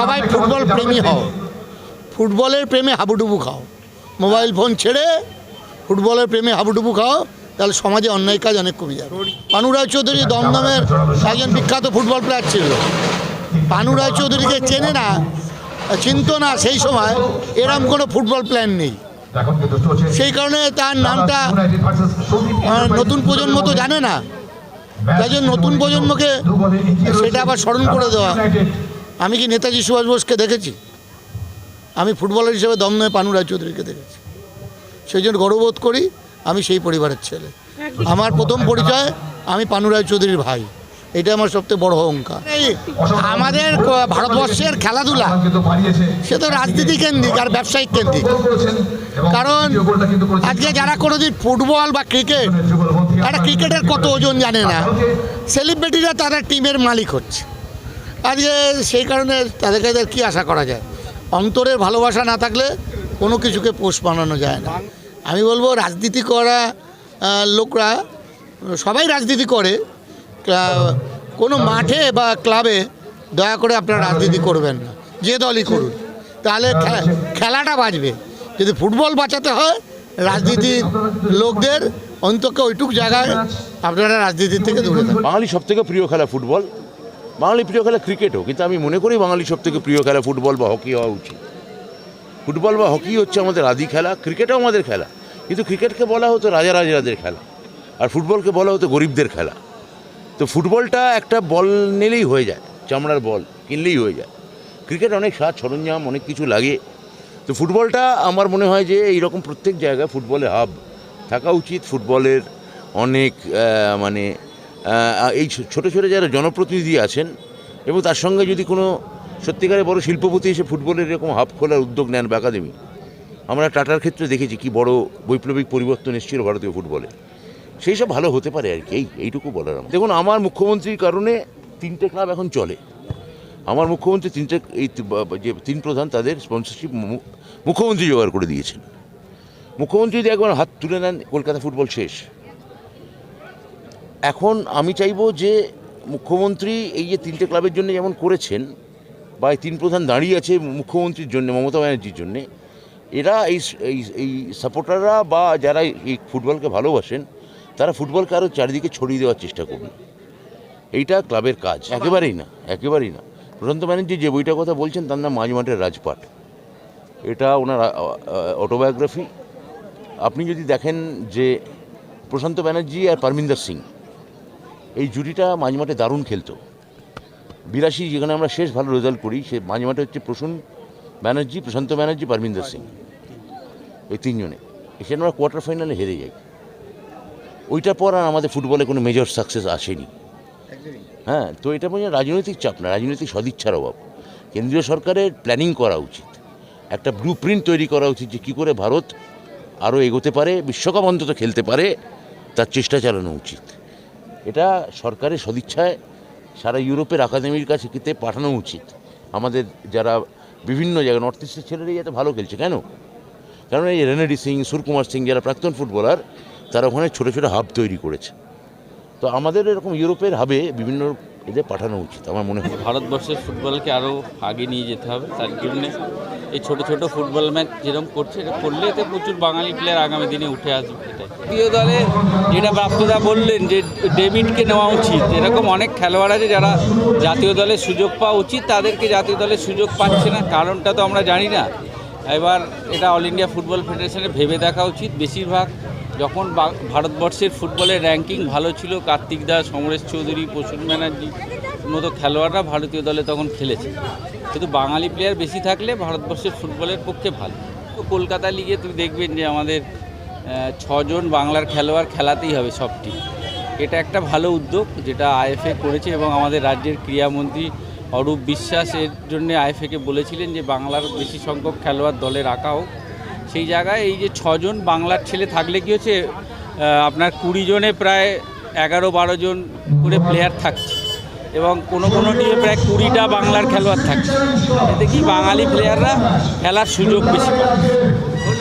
সবাই ফুটবল প্রেমী হও, ফুটবলের প্রেমে হাবুডুবু খাও, মোবাইল ফোন ছেড়ে ফুটবলের প্রেমে হাবুডুবু খাও, তাহলে সমাজে অন্যায় কাজ অনেক কমে যাবে। পানু রায়চৌধুরী দমদমের একজন বিখ্যাত ফুটবল প্লেয়ার ছিল। পানু রায়চৌধুরীকে চেনে না, চিনতো না সেই সময়, এরম কোনো ফুটবল প্লেয়ার নেই। সেই কারণে তার নামটা নতুন প্রজন্ম তো জানে না, তাই জন্য নতুন প্রজন্মকে সেটা আবার স্মরণ করে দেওয়া। আমি কি নেতাজি সুভাষ বোসকে দেখেছি? আমি ফুটবলার হিসেবে দমদমে পানু রায়চৌধুরীকে দেখেছি, সেই জন্য গর্ববোধ করি আমি সেই পরিবারের ছেলে। আমার প্রথম পরিচয় আমি পানু রায়চৌধুরীর ভাই, এটা আমার সবথেকে বড় অহংকার। এই আমাদের ভারতবর্ষের খেলাধুলা সে তো রাজনীতি কেন্দ্রিক আর ব্যবসায়িক কেন্দ্রিক। কারণ আজকে যারা কোনোদিন ফুটবল বা ক্রিকেট, একটা ক্রিকেটের কত ওজন জানে না, সেলিব্রিটিরা তাদের টিমের মালিক হচ্ছে আজকে। সেই কারণে তাদের কাছে কী আশা করা যায়? অন্তরের ভালোবাসা না থাকলে কোনো কিছুকে পোষ বানানো যায় না। আমি বলবো রাজনীতি করা লোকরা সবাই রাজনীতি করে, কোনো মাঠে বা ক্লাবে দয়া করে আপনারা রাজনীতি করবেন না, যে দলই করুন, তাহলে খেলাটা বাঁচবে। যদি ফুটবল বাঁচাতে হয় রাজনীতির লোকদের অন্তত ওইটুকু জায়গায় আপনারা রাজনীতির থেকে দূরে থাকুন। বাঙালি সবথেকে প্রিয় খেলা ফুটবল, বাঙালি প্রিয় খেলা ক্রিকেটও, কিন্তু আমি মনে করি বাঙালি সবথেকে প্রিয় খেলা ফুটবল বা হকি হওয়া উচিত। ফুটবল বা হকি হচ্ছে আমাদের আদি খেলা, ক্রিকেটও আমাদের খেলা, কিন্তু ক্রিকেটকে বলা হতো রাজাদের খেলা আর ফুটবলকে বলা হতো গরিবদের খেলা। তো ফুটবলটা একটা বল নিলেই হয়ে যায়, চামড়ার বল কিনলেই হয়ে যায়। ক্রিকেট অনেক সাজ সরঞ্জাম অনেক কিছু লাগে। তো ফুটবলটা আমার মনে হয় যে এইরকম প্রত্যেক জায়গায় ফুটবলে হাব থাকা উচিত। ফুটবলের অনেক এই ছোটো ছোটো যারা জনপ্রতিনিধি আছেন এবং তার সঙ্গে যদি কোনো সত্যিকারের বড় শিল্পপতি এসে ফুটবলের এরকম হাব খোলার উদ্যোগ নেন বা একাডেমি, আমরা টাটার ক্ষেত্রে দেখেছি কি বড় বৈপ্লবিক পরিবর্তন এসেছিল ভারতীয় ফুটবলে, সেই সব ভালো হতে পারে আর কি। এইটুকু বলার আমার। দেখুন, আমার মুখ্যমন্ত্রীর কারণে 3টে ক্লাব এখন চলে। আমার মুখ্যমন্ত্রী যে 3 প্রধান তাদের স্পন্সরশিপ মুখ্যমন্ত্রী জোগাড় করে দিয়েছেন। মুখ্যমন্ত্রী যদি একবার হাত তুলে নেন, কলকাতা ফুটবল শেষ। এখন আমি চাইবো যে মুখ্যমন্ত্রী এই যে 3টে ক্লাবের জন্য যেমন করেছেন, বা এই 3 প্রধান দাঁড়িয়ে আছে মুখ্যমন্ত্রীর জন্য, মমতা ব্যানার্জির জন্যে, এরা এই সাপোর্টাররা বা যারা এই ফুটবলকে ভালোবাসেন তারা ফুটবলকে আরও চারিদিকে ছড়িয়ে দেওয়ার চেষ্টা করুন। এইটা ক্লাবের কাজ, একেবারেই না। প্রশান্ত ব্যানার্জি যে বইটার কথা বলছেন তার নাম মাঝমাঠের রাজপাট, এটা ওনার অটোবায়োগ্রাফি। আপনি যদি দেখেন যে প্রশান্ত ব্যানার্জি আর পারমিন্দর সিং এই জুটিটা মাঝমাঠে দারুণ খেলতো। 82 যেখানে আমরা শেষ ভালো রেজাল্ট করি, সে মাঝমাঠে হচ্ছে প্রশান্ত ব্যানার্জি, পারমিন্দর সিং, এই 3 জনে। এখানে আমরা কোয়ার্টার ফাইনালে হেরে যাই। ওইটার পর আর আমাদের ফুটবলে কোনো মেজর সাকসেস আসেনি। হ্যাঁ, তো এটা মানে রাজনৈতিক চাপ না, রাজনৈতিক সদিচ্ছার অভাব। কেন্দ্রীয় সরকারের প্ল্যানিং করা উচিত, একটা ব্লু প্রিন্ট তৈরি করা উচিত যে কী করে ভারত আরও এগোতে পারে, বিশ্বকাপ অন্তত খেলতে পারে, তার চেষ্টা চালানো উচিত। এটা সরকারের সদিচ্ছায় সারা ইউরোপের একাডেমির কাছে পাঠানো উচিত। আমাদের যারা বিভিন্ন জায়গায় নর্থ ইস্টের ছেলেরাই যাতে ভালো খেলছে, কারণ এই রেনেডি সিং, সুরকুমার সিং যারা প্রাক্তন ফুটবলার, তারা ওখানে ছোটো ছোটো হাব তৈরি করেছে। তো আমাদের এরকম ইউরোপের হাবে বিভিন্ন এদের পাঠানো উচিত আমার মনে হয়। ভারতবর্ষের ফুটবলকে আরও আগে নিয়ে যেতে হবে, তার জন্যে এই ছোটো ছোটো ফুটবল ম্যাচ যেরকম করছে, এটা করলে এতে প্রচুর বাঙালি প্লেয়ার আগামী দিনে উঠে আসবে। এটাই জাতীয় দলে যেটা প্রাপ্তদা বললেন যে ডেভিডকে নেওয়া উচিত, এরকম অনেক খেলোয়াড় আছে যারা জাতীয় দলে সুযোগ পাওয়া উচিত, তাদেরকে জাতীয় দলে সুযোগ পাচ্ছে না, কারণটা তো আমরা জানি না। এবার এটা অল ইন্ডিয়া ফুটবল ফেডারেশনের ভেবে দেখা উচিত। বেশিরভাগ যখন ভারতবর্ষের ফুটবলের র্যাঙ্কিং ভালো ছিল, কার্তিক দাস, সমরেশ চৌধুরী, প্রসূন ব্যানার্জি মতো খেলোয়াড়রা ভারতীয় দলে তখন খেলেছে, কিন্তু বাঙালি প্লেয়ার বেশি থাকলে ভারতবর্ষের ফুটবলের পক্ষে ভালো। তো কলকাতা লিগে তুমি দেখবেন যে আমাদের 6 জন বাংলার খেলোয়াড় খেলাতেই হবে সব টিম। এটা একটা ভালো উদ্যোগ যেটা আইএফএ করেছে, এবং আমাদের রাজ্যের ক্রীড়ামন্ত্রী অরূপ বিশ্বাস এর জন্য আইএফএকে বলেছিলেন যে বাংলার বেশি সংখ্যক খেলোয়াড় দলে রাখা হোক। সেই জায়গায় এই যে 6 জন বাংলার ছেলে থাকলে কী হচ্ছে, আপনার 20 জনে প্রায় 11-12 জন করে প্লেয়ার থাকছে, এবং কোনো টিমে প্রায় 20টা বাংলার খেলোয়াড় থাকছে। এতে কি বাঙালি প্লেয়াররা খেলার সুযোগ বেশি পায়।